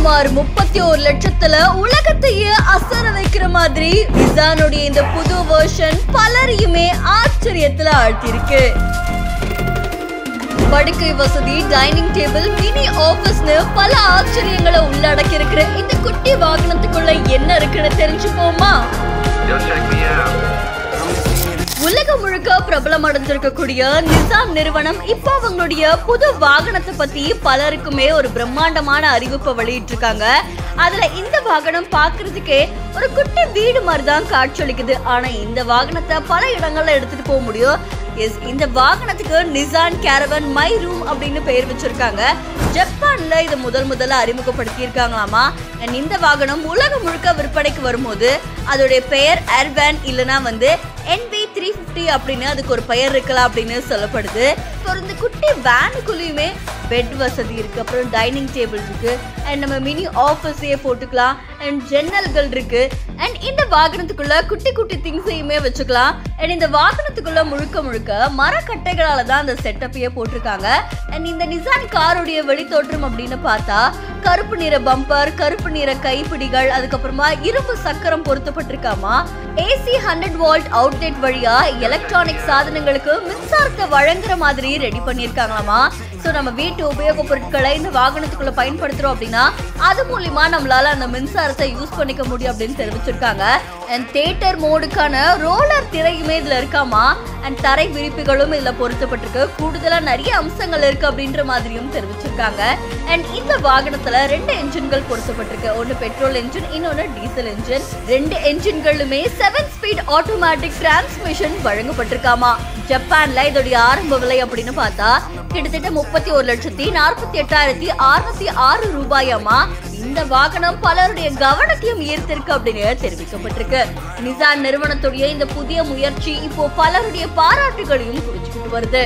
சுமார் 31 லட்சத்துல உலகத்தையே அசர வைக்கிற மாதிரி நிசானுடைய இந்த புது வெர்ஷன் பலரையுமே ஆச்சரியத்துல ஆழ்த்திருக்கு. படுக்கை வசதி, டைனிங் டேபிள், மினி ஆபீஸ்னு பல ஆச்சரியங்களை உள்ளடக்கி இருக்கிற இந்த குட்டி வாகனத்துக்குள்ள என்ன இருக்குன்னு தெரிஞ்சுப்போமா? உலகம் முழுக்க பிரபலம் அடைஞ்சிருக்கக்கூடிய நிசான் நிறுவனம் இப்போ அவங்களுடைய புது வாகனத்தை பத்தி பலருக்குமே ஒரு பிரம்மாண்டமான அறிவிப்பை வெளியிட்டிருக்காங்க. அதுல இந்த வாகனம் பாக்குறதுக்கே ஒரு குட்டி வீடு மாதிரிதான் காட்சியளிக்குது. ஆனா இந்த வாகனத்தை பல இடங்கள்ல எடுத்துட்டு போக முடியும். இந்த வாகனத்துக்கு நிசான் கேரவன் மை ரூம் அப்படின்னு பெயர் வச்சிருக்காங்க. ஜப்பான்ல இதை முதல்ல அறிமுகப்படுத்தி இருக்காங்களாமா. இந்த வாகனம் உலகம் முழுக்க விற்பனைக்கு வரும்போது அதோடைய பெயர் ஏர்வேன் இல்லைன்னா NV350 அப்படின்னு அதுக்கு ஒரு பெயர் இருக்கலாம் அப்படின்னு சொல்லப்படுது. இந்த குட்டி வேனுக்குள்ளயுமே பெட் வசதி இருக்கு, அப்புறம் டைனிங் டேபிள் இருக்கு, அண்ட் நம்ம மினி ஆஃபீஸையே போட்டுக்கலாம், அண்ட் ஜன்னல்கள் இருக்கு, அண்ட் இந்த வாகனத்துக்குள்ள குட்டி குட்டி திங்ஸையுமே வச்சுக்கலாம். அண்ட் இந்த வாகனத்துக்குள்ள முழுக்க மரக்கட்டைகளால தான் அந்த செட்டப்பையே போட்டிருக்காங்க. அண்ட் இந்த நிசான் காருடைய வெளித்தோற்றம் அப்படின்னு பார்த்தா கருப்பு நிற பம்பர், கருப்பு நிற கைப்பிடிகள், அதுக்கப்புறமா இரும்பு சக்கரம் பொருத்தப்பட்டிருக்காமா. AC 100 வோல்ட் அவுட்லெட் வழியா எலக்ட்ரானிக் சாதனங்களுக்கு மின்சாரத்தை வழங்குற மாதிரி ரெடி பண்ணிருக்காங்களாமா. சோ நம்ம வீட்டு உபயோக பொருட்களை இந்த வாகனத்துக்குள்ள பயன்படுத்துறோம் அப்படின்னா அது மூலமா நம்மளால அந்த மின்சாரத்தை யூஸ் பண்ணிக்க முடியும் அப்படின்னு தெரிவிச்சிருக்காங்க. அண்ட் தியேட்டர் மோடுக்கான ரோலர் திரையுமே இதுல இருக்காமா. அண்ட் தரை விரிப்புகளும் இதுல பொருத்தப்பட்டிருக்கு. கூடுதலா நிறைய அம்சங்கள் இருக்கு அப்படின்ற மாதிரியும் தெரிவிச்சிருக்காங்க. அண்ட் இந்த வாகனத்துல 2 என்ஜின்கள் பொருத்தப்பட்டிருக்கு. ஒன்னு பெட்ரோல் என்ஜின், இன்னொன்னு டீசல் என்ஜின். 2 என்ஜின்களுமே 7 ஸ்பீட் ஆட்டோமேட்டிக் டிரான்ஸ்மிஷன் வழங்கப்பட்டிருக்காமா. ஜப்பான்ல இதோடைய ஆரம்ப விலை அப்படின்னு பார்த்தா கிட்டத்தட்ட 31,48,606 ரூபாயாமா. இந்த வாகனம் பலருடைய கவனத்தையும் ஈர்த்திருக்கு அப்படின்னு தெரிவிக்கப்பட்டிருக்கு. நிசான் நிறுவனத்துடைய இந்த புதிய முயற்சி இப்போ பலருடைய பாராட்டுகளையும் குறிச்சுக்கிட்டு வருது.